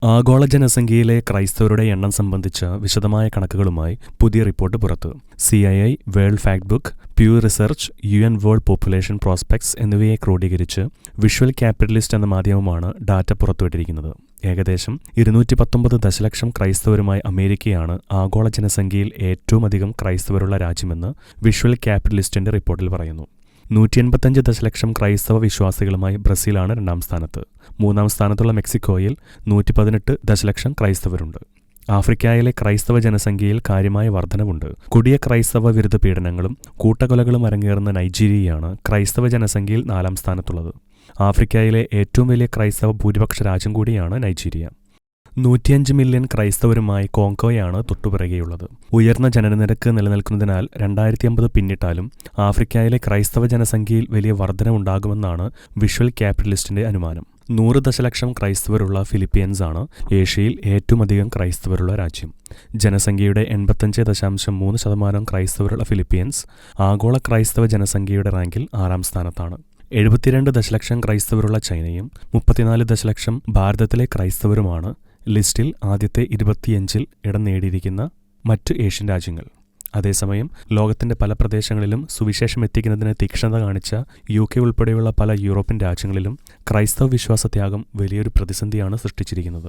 ആഗോള ജനസംഖ്യയിലെ ക്രൈസ്തവരുടെ എണ്ണം സംബന്ധിച്ച വിശദമായ കണക്കുകളുമായി പുതിയ റിപ്പോർട്ട് പുറത്തു. CIA, world fact book, Pew research, UN world population prospects എന്നിവയെ ക്രോഡീകരിച്ച് വിഷ്വൽ ക്യാപിറ്റലിസ്റ്റ് എന്ന മാധ്യമമാണ് ഡാറ്റ പുറത്തുവിട്ടിരിക്കുന്നത്. ഏകദേശം 219 ദശലക്ഷം ക്രൈസ്തവരുമായി അമേരിക്കയാണ് ആഗോള ജനസംഖ്യയിൽ ഏറ്റവുമധികം ക്രൈസ്തവരുള്ള രാജ്യമെന്ന് വിഷ്വൽ ക്യാപിറ്റലിസ്റ്റിന്റെ റിപ്പോർട്ടിൽ പറയുന്നു. 185 ദശലക്ഷം ക്രൈസ്തവ വിശ്വാസികളുമായി ബ്രസീലാണ് രണ്ടാം സ്ഥാനത്ത്. മൂന്നാം സ്ഥാനത്തുള്ള മെക്സിക്കോയിൽ 118 ദശലക്ഷം ക്രൈസ്തവരുണ്ട്. ആഫ്രിക്കയിലെ ക്രൈസ്തവ ജനസംഖ്യയിൽ കാര്യമായ വർധനവുണ്ട്. കൊടിയ ക്രൈസ്തവ വിരുദ്ധ പീഡനങ്ങളും കൂട്ടക്കൊലകളും അരങ്ങേറുന്ന നൈജീരിയയാണ് ക്രൈസ്തവ ജനസംഖ്യയിൽ 4-ാം സ്ഥാനത്തുള്ളത്. ആഫ്രിക്കയിലെ ഏറ്റവും വലിയ ക്രൈസ്തവ ഭൂരിപക്ഷ രാജ്യം കൂടിയാണ് നൈജീരിയ. 105 മില്യൺ ക്രൈസ്തവരുമായി കോങ്കോയാണ് തൊട്ടുപിറകെയുള്ളത്. ഉയർന്ന ജനനനിരക്ക് നിലനിൽക്കുന്നതിനാൽ 2050 പിന്നിട്ടാലും ആഫ്രിക്കയിലെ ക്രൈസ്തവ ജനസംഖ്യയിൽ വലിയ വർധനവുണ്ടാകുമെന്നാണ് വിഷ്വൽ ക്യാപിറ്റലിസ്റ്റിന്റെ അനുമാനം. 100 ദശലക്ഷം ക്രൈസ്തവരുള്ള ഫിലിപ്പീൻസ് ആണ് ഏഷ്യയിൽ ഏറ്റവുമധികം ക്രൈസ്തവരുള്ള രാജ്യം. ജനസംഖ്യയുടെ 85.3% ക്രൈസ്തവരുള്ള ഫിലിപ്പീൻസ് ആഗോള ക്രൈസ്തവ ജനസംഖ്യയുടെ റാങ്കിൽ 6-ാം സ്ഥാനത്താണ്. 72 ദശലക്ഷം ക്രൈസ്തവരുള്ള ചൈനയും 34 ദശലക്ഷം ഭാരതത്തിലെ ക്രൈസ്തവരുമാണ് ലിസ്റ്റിൽ ആദ്യത്തെ 25-ൽ ഇടം നേടിയിരിക്കുന്ന മറ്റ് ഏഷ്യൻ രാജ്യങ്ങൾ. അതേസമയം ലോകത്തിന്റെ പല പ്രദേശങ്ങളിലും സുവിശേഷം എത്തിക്കുന്നതിന് തീക്ഷ്ണത കാണിച്ച UK ഉൾപ്പെടെയുള്ള പല യൂറോപ്യൻ രാജ്യങ്ങളിലും ക്രൈസ്തവ വിശ്വാസത്യാഗം വലിയൊരു പ്രതിസന്ധിയാണ് സൃഷ്ടിച്ചിരിക്കുന്നത്.